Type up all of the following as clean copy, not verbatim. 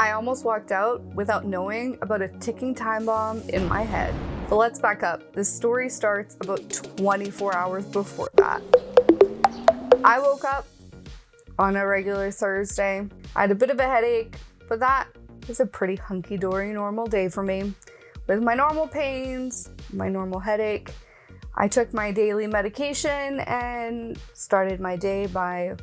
I almost walked out without knowing about a ticking time bomb in my head. But let's back up. This story starts about 24 hours before that. I woke up on a regular Thursday. I had a bit of a headache, but that was a pretty hunky-dory normal day for me. With my normal pains, my normal headache, I took my daily medication and started my day by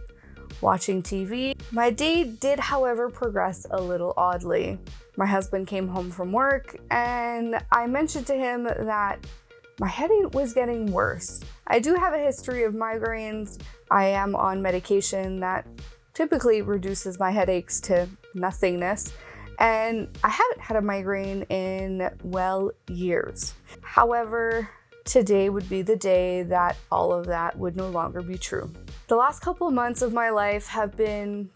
watching TV. My day did, however, progress a little oddly. My husband came home from work and I mentioned to him that my headache was getting worse. I do have a history of migraines. I am on medication that typically reduces my headaches to nothingness, and I haven't had a migraine in, well, years. However, today would be the day that all of that would no longer be true. The last couple of months of my life have been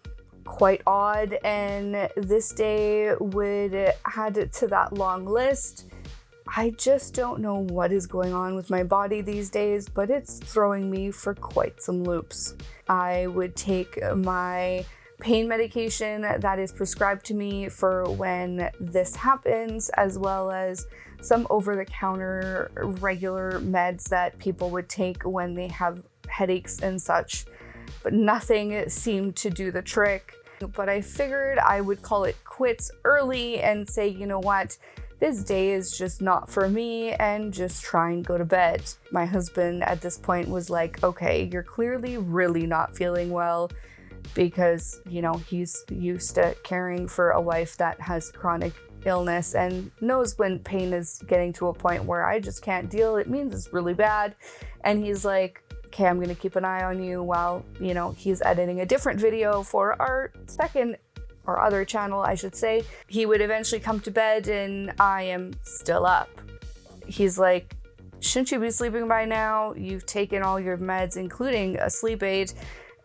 quite odd, and this day would add to that long list. I just don't know what is going on with my body these days, but it's throwing me for quite some loops. I would take my pain medication that is prescribed to me for when this happens, as well as some over-the-counter regular meds that people would take when they have headaches and such. But nothing seemed to do the trick. But I figured I would call it quits early and say, you know what, this day is just not for me, and just try and go to bed. My husband at this point was like, okay, you're clearly really not feeling well, because, you know, he's used to caring for a wife that has chronic illness and knows when pain is getting to a point where I just can't deal, it means it's really bad. And he's like, okay, I'm gonna keep an eye on you while, you know, he's editing a different video for our other channel, I should say. He would eventually come to bed and I am still up. He's like, shouldn't you be sleeping by now? You've taken all your meds, including a sleep aid.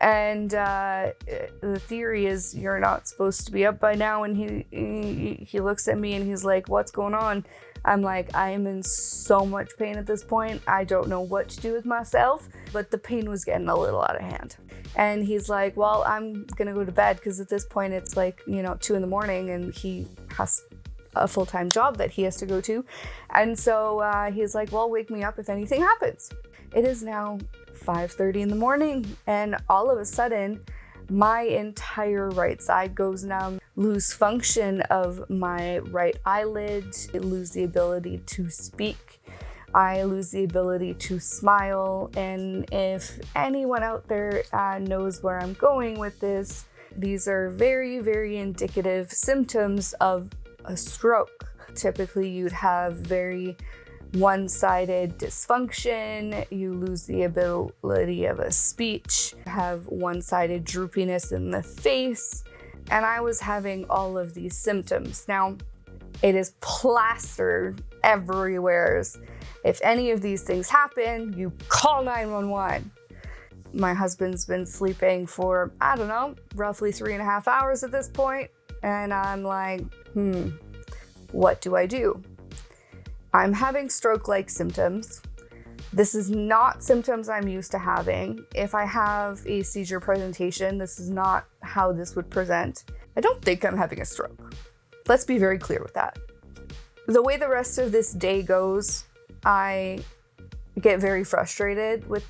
And the theory is you're not supposed to be up by now. And he looks at me and he's like, what's going on? I'm like, I am in so much pain at this point. I don't know what to do with myself, but the pain was getting a little out of hand. And he's like, well, I'm gonna go to bed, because at this point it's like, you know, 2 a.m. and he has a full-time job that he has to go to. And so he's like, well, wake me up if anything happens. It is now 5:30 in the morning, and all of a sudden my entire right side goes numb, lose function of my right eyelid, I lose the ability to speak, I lose the ability to smile. And if anyone out there knows where I'm going with this, these are very, very indicative symptoms of a stroke. Typically you'd have very one-sided dysfunction, you lose the ability of a speech, have one-sided droopiness in the face, and I was having all of these symptoms. Now, it is plastered everywhere. If any of these things happen, you call 911. My husband's been sleeping for, I don't know, roughly 3.5 hours at this point, and I'm like, what do I do? I'm having stroke-like symptoms. This is not symptoms I'm used to having. If I have a seizure presentation, this is not how this would present. I don't think I'm having a stroke. Let's be very clear with that. The way the rest of this day goes, I get very frustrated with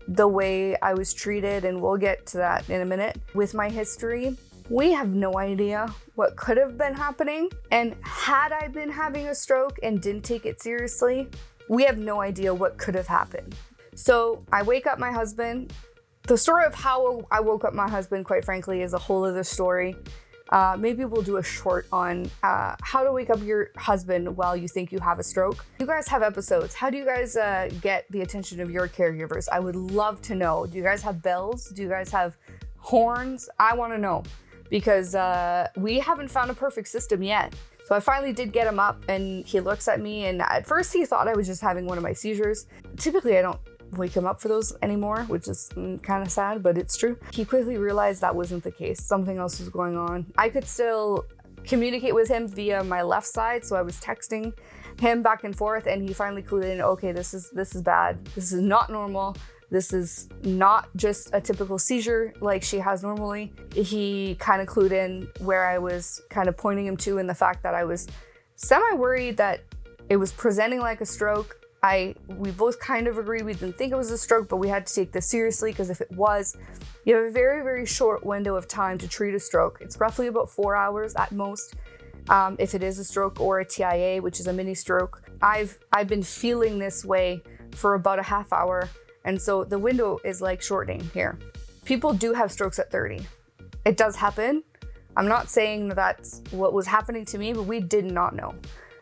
the way I was treated, and we'll get to that in a minute. With my history, we have no idea what could have been happening. And had I been having a stroke and didn't take it seriously, we have no idea what could have happened. So I wake up my husband. The story of how I woke up my husband, quite frankly, is a whole other story. Maybe we'll do a short on how to wake up your husband while you think you have a stroke. You guys have episodes. How do you guys get the attention of your caregivers? I would love to know. Do you guys have bells? Do you guys have horns? I want to know, because we haven't found a perfect system yet. So I finally did get him up, and he looks at me, and at first he thought I was just having one of my seizures. Typically I don't wake him up for those anymore, which is kind of sad, but it's true. He quickly realized that wasn't the case. Something else was going on. I could still communicate with him via my left side, so I was texting him back and forth, and he finally clued in, okay, this is bad. This is not normal. this is not just a typical seizure like she has normally. He kind of clued in where I was kind of pointing him to, and the fact that I was semi-worried that it was presenting like a stroke. We both kind of agreed we didn't think it was a stroke, but we had to take this seriously because if it was, you have a very, very short window of time to treat a stroke. It's roughly about 4 hours at most. If it is a stroke or a TIA, which is a mini stroke. I've been feeling this way for about a half hour, and so the window is like shortening here. People do have strokes at 30. It does happen. I'm not saying that that's what was happening to me, but we did not know.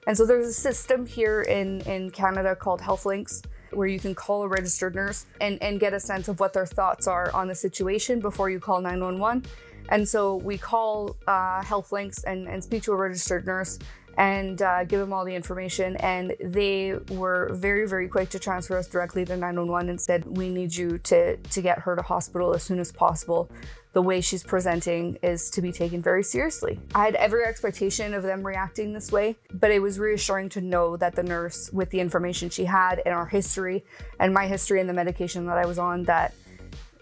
And so there's a system here in Canada called HealthLinks where you can call a registered nurse and get a sense of what their thoughts are on the situation before you call 911. And so we call HealthLinks and speak to a registered nurse and give them all the information. And they were very, very quick to transfer us directly to 911 and said, we need you to get her to hospital as soon as possible. The way she's presenting is to be taken very seriously. I had every expectation of them reacting this way, but it was reassuring to know that the nurse, with the information she had and our history and my history and the medication that I was on, that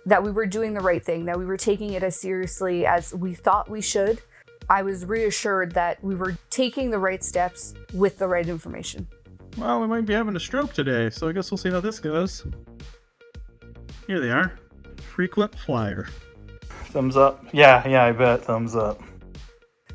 we were doing the right thing, that we were taking it as seriously as we thought we should. I was reassured that we were taking the right steps with the right information. Well, we might be having a stroke today, so I guess we'll see how this goes. Here they are. Frequent flyer. Thumbs up. Yeah, I bet. Thumbs up.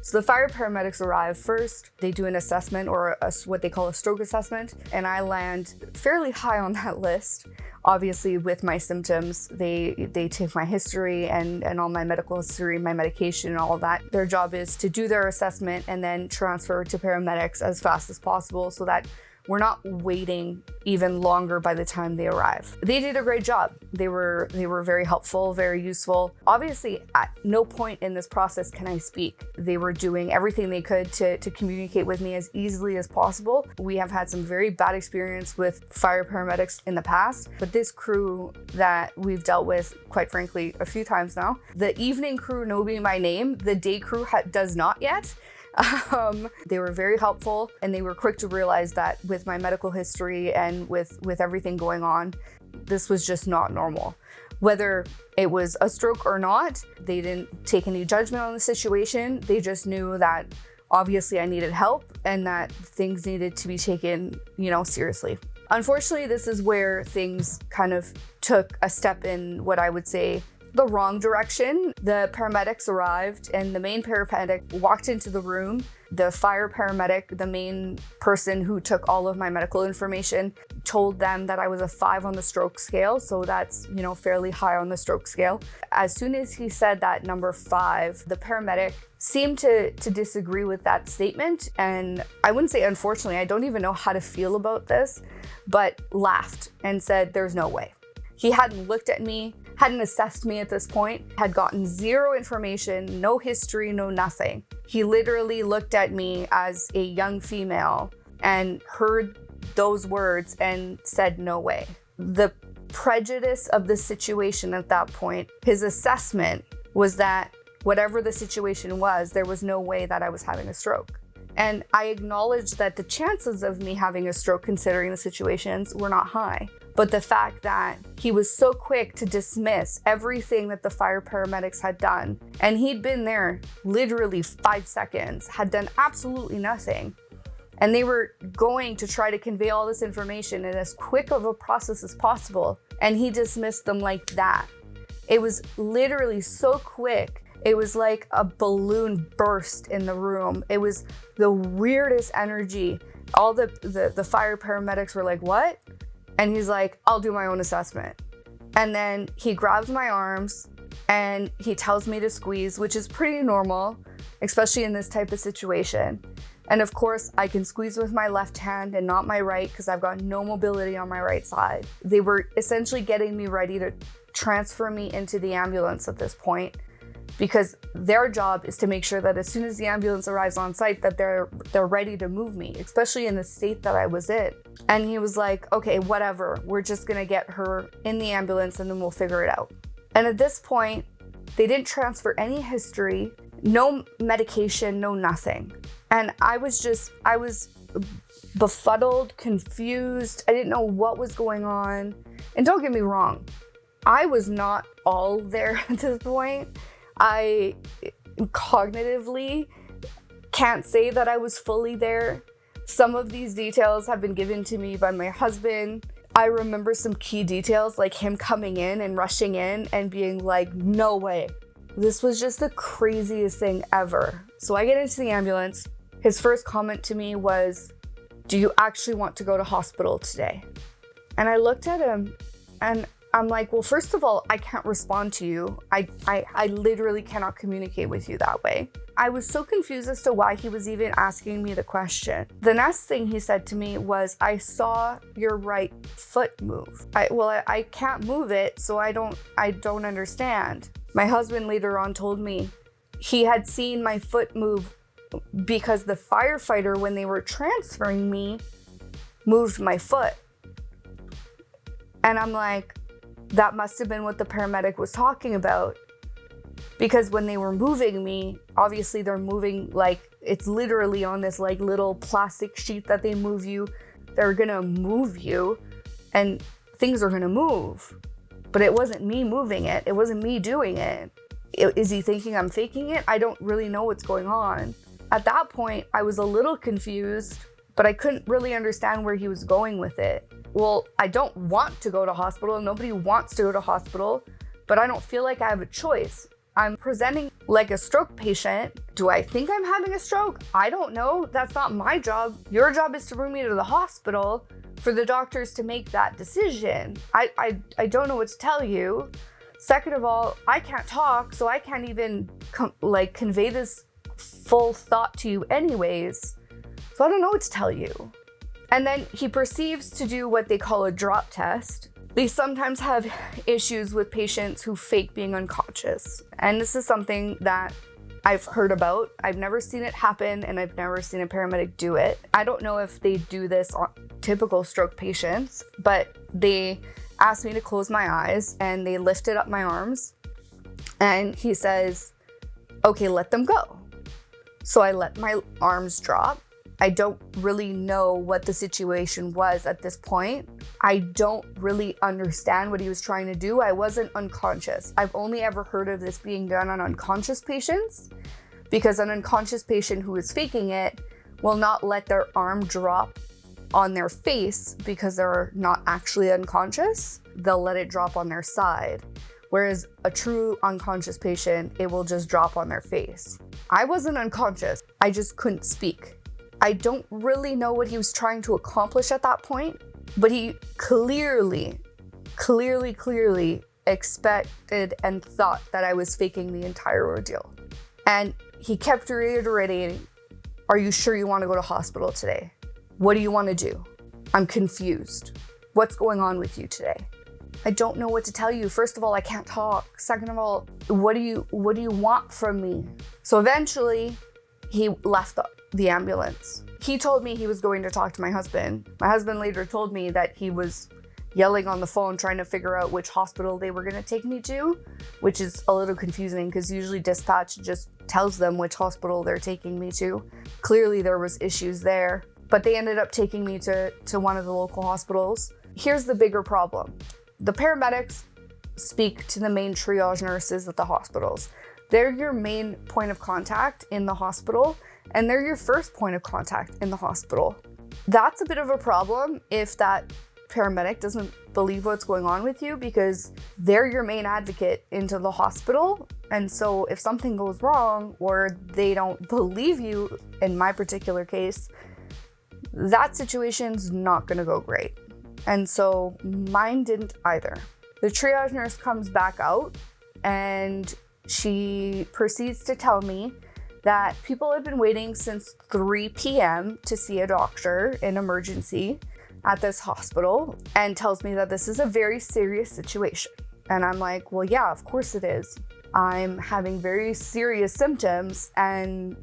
So the fire paramedics arrive first. They do an assessment, or what they call a stroke assessment, and I land fairly high on that list. Obviously, with my symptoms, they take my history and all my medical history, my medication and all of that. Their job is to do their assessment and then transfer to paramedics as fast as possible so that we're not waiting even longer by the time they arrive. They did a great job. They were very helpful, very useful. Obviously, at no point in this process can I speak. They were doing everything they could to communicate with me as easily as possible. We have had some very bad experience with fire paramedics in the past, but this crew that we've dealt with, quite frankly, a few times now, the evening crew know me by name, the day crew does not yet. They were very helpful, and they were quick to realize that with my medical history and with everything going on, this was just not normal. Whether it was a stroke or not, they didn't take any judgment on the situation. They just knew that obviously I needed help and that things needed to be taken, seriously. Unfortunately, this is where things kind of took a step in what I would say the wrong direction. The paramedics arrived and the main paramedic walked into the room. The fire paramedic, the main person who took all of my medical information, told them that I was a 5 on the stroke scale. So that's, fairly high on the stroke scale. As soon as he said that number 5, the paramedic seemed to disagree with that statement. And I wouldn't say unfortunately, I don't even know how to feel about this, but laughed and said, there's no way. He hadn't looked at me, hadn't assessed me at this point, had gotten zero information, no history, no nothing. He literally looked at me as a young female and heard those words and said, no way. The prejudice of the situation at that point, his assessment was that whatever the situation was, there was no way that I was having a stroke. And I acknowledged that the chances of me having a stroke, considering the situations, were not high. But the fact that he was so quick to dismiss everything that the fire paramedics had done, and he'd been there literally 5 seconds, had done absolutely nothing, and they were going to try to convey all this information in as quick of a process as possible, and he dismissed them like that. It was literally so quick. It was like a balloon burst in the room. It was the weirdest energy. All the fire paramedics were like, what? And he's like, I'll do my own assessment. And then he grabs my arms and he tells me to squeeze, which is pretty normal, especially in this type of situation. And of course, I can squeeze with my left hand and not my right because I've got no mobility on my right side. They were essentially getting me ready to transfer me into the ambulance at this point, because their job is to make sure that as soon as the ambulance arrives on site that they're ready to move me, especially in the state that I was in. And he was like, okay, whatever, we're just gonna get her in the ambulance and then we'll figure it out. And at this point, they didn't transfer any history, no medication, no nothing. And I was befuddled, confused. I didn't know what was going on. And don't get me wrong, I was not all there at this point. I cognitively can't say that I was fully there. Some of these details have been given to me by my husband. I remember some key details, like him coming in and rushing in and being like, no way. This was just the craziest thing ever. So I get into the ambulance. His first comment to me was, do you actually want to go to hospital today? And I looked at him and I'm like, well, first of all, I can't respond to you. I literally cannot communicate with you that way. I was so confused as to why he was even asking me the question. The next thing he said to me was, I saw your right foot move. I can't move it, so I don't understand. My husband later on told me he had seen my foot move because the firefighter, when they were transferring me, moved my foot. And I'm like, that must have been what the paramedic was talking about. Because when they were moving me, obviously they're moving, like, it's literally on this like little plastic sheet that they move you. They're gonna move you and things are gonna move. But it wasn't me moving it. It wasn't me doing it. Is he thinking I'm faking it? I don't really know what's going on. At that point, I was a little confused, but I couldn't really understand where he was going with it. Well, I don't want to go to hospital. Nobody wants to go to hospital, but I don't feel like I have a choice. I'm presenting like a stroke patient. Do I think I'm having a stroke? I don't know. That's not my job. Your job is to bring me to the hospital for the doctors to make that decision. I don't know what to tell you. Second of all, I can't talk, so I can't even convey this full thought to you anyways. So I don't know what to tell you. And then he proceeds to do what they call a drop test. They sometimes have issues with patients who fake being unconscious. And this is something that I've heard about. I've never seen it happen, and I've never seen a paramedic do it. I don't know if they do this on typical stroke patients, but they asked me to close my eyes and they lifted up my arms. And he says, okay, let them go. So I let my arms drop. I don't really know what the situation was at this point. I don't really understand what he was trying to do. I wasn't unconscious. I've only ever heard of this being done on unconscious patients, because an unconscious patient who is faking it will not let their arm drop on their face because they're not actually unconscious. They'll let it drop on their side. Whereas a true unconscious patient, it will just drop on their face. I wasn't unconscious. I just couldn't speak. I don't really know what he was trying to accomplish at that point, but he clearly expected and thought that I was faking the entire ordeal. And he kept reiterating, are you sure you want to go to hospital today? What do you want to do? I'm confused. What's going on with you today? I don't know what to tell you. First of all, I can't talk. Second of all, what do you want from me? So eventually he left the ambulance. He told me he was going to talk to my husband. My husband later told me that he was yelling on the phone trying to figure out which hospital they were going to take me to, which is a little confusing because usually dispatch just tells them which hospital they're taking me to. Clearly there was issues there, but they ended up taking me to one of the local hospitals. Here's the bigger problem. The paramedics speak to the main triage nurses at the hospitals. They're your main point of contact in the hospital, and they're your first point of contact in the hospital. That's a bit of a problem if that paramedic doesn't believe what's going on with you, because they're your main advocate into the hospital. And so if something goes wrong or they don't believe you, in my particular case, that situation's not gonna go great. And so mine didn't either. The triage nurse comes back out and she proceeds to tell me that people have been waiting since 3 p.m. to see a doctor in emergency at this hospital, and tells me that this is a very serious situation. And I'm like, well, yeah, of course it is. I'm having very serious symptoms and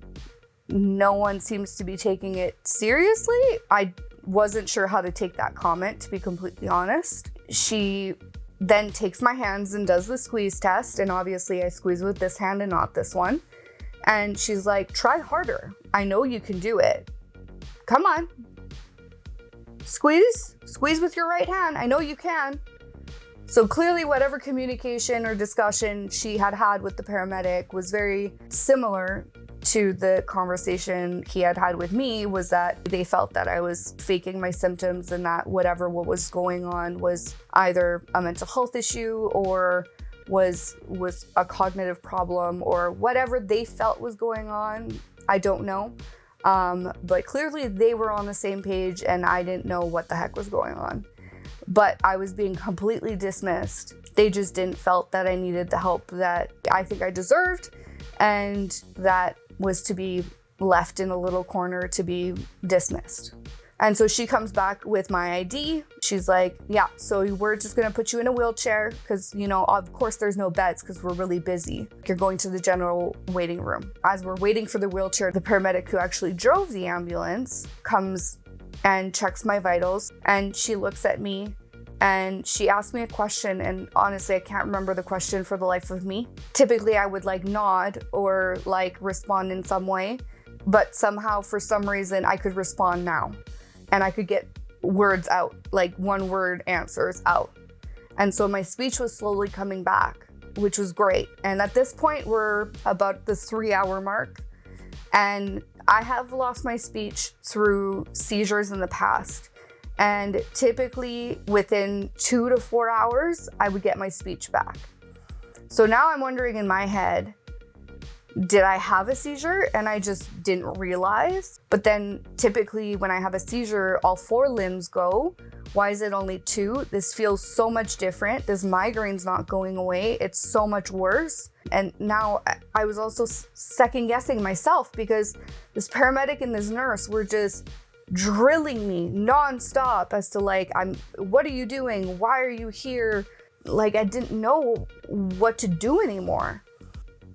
no one seems to be taking it seriously. I wasn't sure how to take that comment, to be completely honest. She then takes my hands and does the squeeze test, and obviously I squeeze with this hand and not this one. And she's like, try harder. I know you can do it. Come on. Squeeze with your right hand. I know you can. So clearly whatever communication or discussion she had had with the paramedic was very similar to the conversation he had had with me, was that they felt that I was faking my symptoms and that what was going on was either a mental health issue or was a cognitive problem or whatever they felt was going on. I don't know. But clearly they were on the same page and I didn't know what the heck was going on. But I was being completely dismissed. They just didn't felt that I needed the help that I think I deserved, and that was to be left in a little corner to be dismissed. And so she comes back with my ID. She's like, yeah, so we're just gonna put you in a wheelchair because, you know, of course there's no beds because we're really busy. You're going to the general waiting room. As we're waiting for the wheelchair, the paramedic who actually drove the ambulance comes and checks my vitals, and she looks at me and she asked me a question, and honestly I can't remember the question for the life of me. Typically I would like nod or like respond in some way, but somehow for some reason I could respond now and I could get words out, like one word answers out. And so my speech was slowly coming back, which was great. And at this point we're about the 3-hour mark, and I have lost my speech through seizures in the past. And typically within 2 to 4 hours, I would get my speech back. So now I'm wondering in my head, did I have a seizure and I just didn't realize? But then typically when I have a seizure, all 4 limbs go. Why is it only 2? This feels so much different. This migraine's not going away. It's so much worse. And now I was also second guessing myself because this paramedic and this nurse were just drilling me nonstop as to like, what are you doing? Why are you here? Like I didn't know what to do anymore.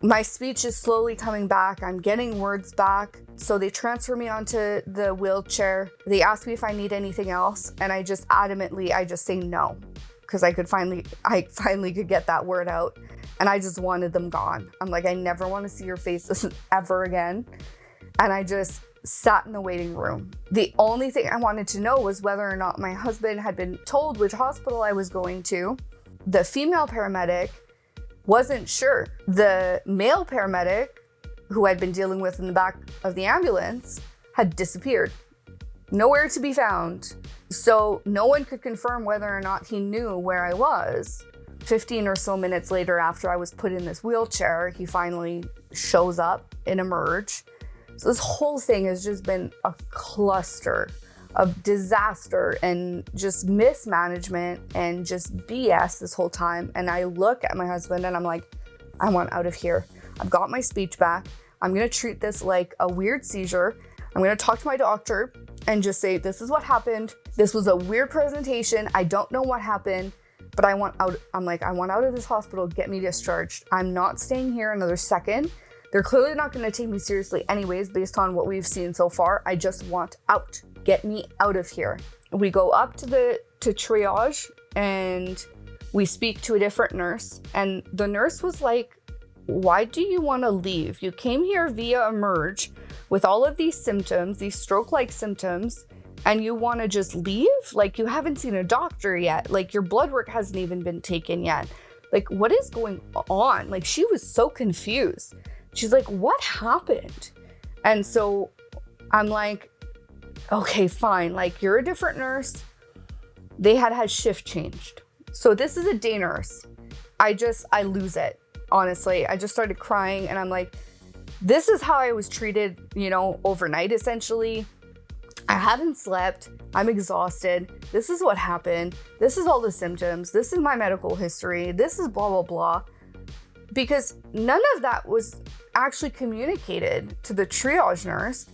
My speech is slowly coming back. I'm getting words back. So they transfer me onto the wheelchair. They ask me if I need anything else. And I just say no, because I finally could get that word out. And I just wanted them gone. I'm like, I never want to see your faces ever again. And I just sat in the waiting room. The only thing I wanted to know was whether or not my husband had been told which hospital I was going to. The female paramedic wasn't sure. The male paramedic, who I'd been dealing with in the back of the ambulance, had disappeared. Nowhere to be found. So no one could confirm whether or not he knew where I was. 15 or so minutes later, after I was put in this wheelchair, he finally shows up in Emerge. So this whole thing has just been a cluster of disaster and just mismanagement and just BS this whole time. And I look at my husband and I'm like, I want out of here. I've got my speech back. I'm gonna treat this like a weird seizure. I'm gonna talk to my doctor and just say, this is what happened. This was a weird presentation. I don't know what happened, but I want out. I'm like, I want out of this hospital. Get me discharged. I'm not staying here another second. They're clearly not going to take me seriously anyways, based on what we've seen so far. I just want out. Get me out of here. We go up to triage and we speak to a different nurse. And the nurse was like, why do you want to leave? You came here via Emerge with all of these symptoms, these stroke-like symptoms, and you want to just leave? Like, you haven't seen a doctor yet. Like, your blood work hasn't even been taken yet. Like, what is going on? Like, she was so confused. She's like, what happened? And so I'm like, okay, fine. Like, you're a different nurse. They had shift changed. So this is a day nurse. I lose it. Honestly, I just started crying and I'm like, this is how I was treated, overnight, essentially. I haven't slept. I'm exhausted. This is what happened. This is all the symptoms. This is my medical history. This is blah, blah, blah. Because none of that was actually communicated to the triage nurse.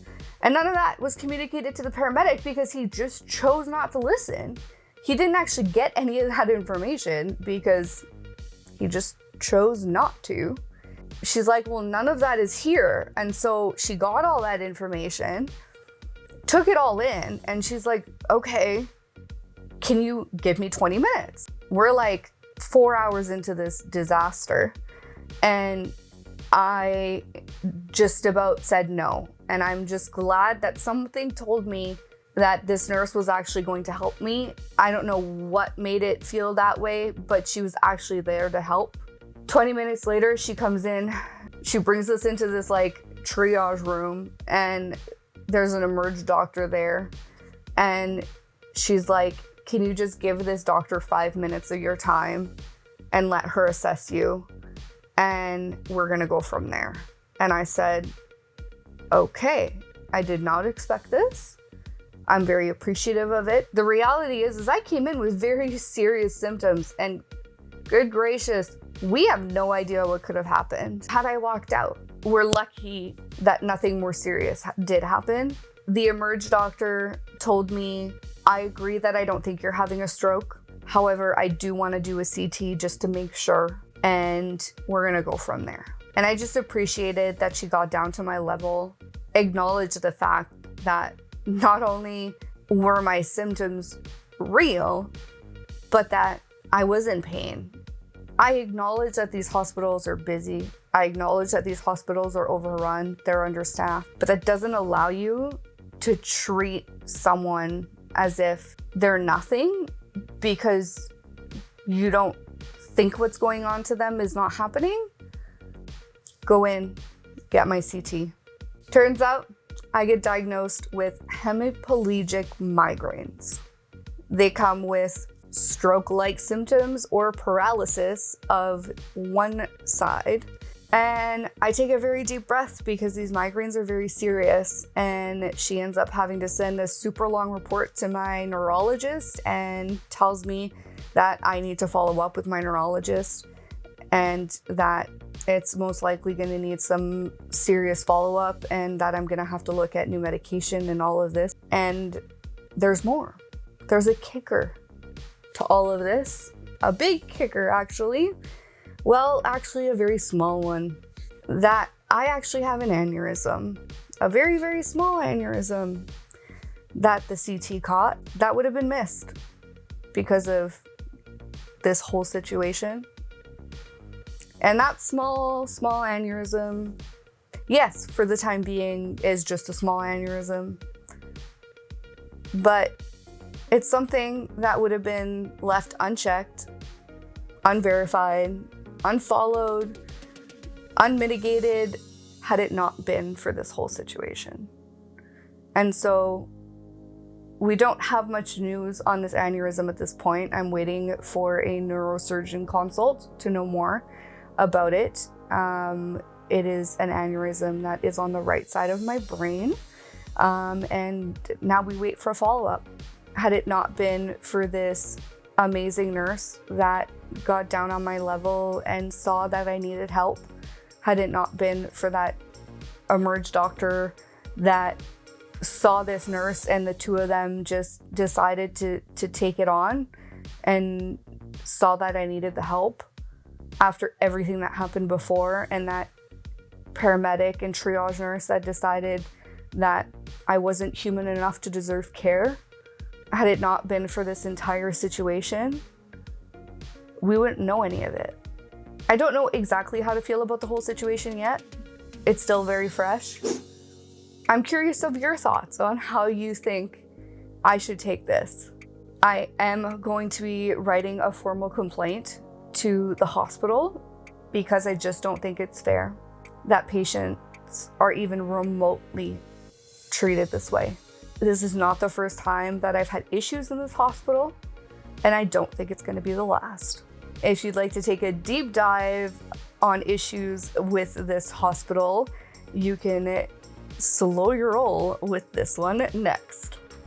And none of that was communicated to the paramedic because he just chose not to listen. He didn't actually get any of that information because he just chose not to. She's like, well, none of that is here. And so she got all that information, took it all in, and she's like, okay, can you give me 20 minutes? We're like 4 hours into this disaster. And I just about said no. And I'm just glad that something told me that this nurse was actually going to help me. I don't know what made it feel that way, but she was actually there to help. 20 minutes later, she comes in, she brings us into this like triage room, and there's an emerge doctor there. And she's like, can you just give this doctor 5 minutes of your time and let her assess you? And we're gonna go from there. And I said, okay, I did not expect this. I'm very appreciative of it. The reality is I came in with very serious symptoms, and good gracious, we have no idea what could have happened had I walked out. We're lucky that nothing more serious did happen. The emerge doctor told me, I agree that I don't think you're having a stroke. However, I do want to do a CT just to make sure, and we're gonna go from there. And I just appreciated that she got down to my level, acknowledged the fact that not only were my symptoms real, but that I was in pain. I acknowledge that these hospitals are busy. I acknowledge that these hospitals are overrun, they're understaffed, but that doesn't allow you to treat someone as if they're nothing because you don't think what's going on to them is not happening. Go in, get my CT. Turns out I get diagnosed with hemiplegic migraines. They come with stroke-like symptoms or paralysis of one side. And I take a very deep breath because these migraines are very serious, and she ends up having to send a super long report to my neurologist and tells me that I need to follow up with my neurologist and that it's most likely going to need some serious follow-up and that I'm going to have to look at new medication and all of this. And there's more. There's a kicker to all of this. A big kicker, actually. Well, actually a very small one. That I actually have an aneurysm. A very, very small aneurysm that the CT caught that would have been missed because of this whole situation. And that small aneurysm, yes, for the time being, is just a small aneurysm. But it's something that would have been left unchecked, unverified, unfollowed, unmitigated, had it not been for this whole situation. And so we don't have much news on this aneurysm at this point. I'm waiting for a neurosurgeon consult to know more about it. It is an aneurysm that is on the right side of my brain. And now we wait for a follow-up. Had it not been for this amazing nurse that got down on my level and saw that I needed help, had it not been for that emerge doctor that saw this nurse and the two of them just decided to take it on and saw that I needed the help after everything that happened before, and that paramedic and triage nurse that decided that I wasn't human enough to deserve care, had it not been for this entire situation, we wouldn't know any of it. I don't know exactly how to feel about the whole situation yet. It's still very fresh. I'm curious of your thoughts on how you think I should take this. I am going to be writing a formal complaint to the hospital because I just don't think it's fair that patients are even remotely treated this way. This is not the first time that I've had issues in this hospital, and I don't think it's going to be the last. If you'd like to take a deep dive on issues with this hospital, you can slow your roll with this one next.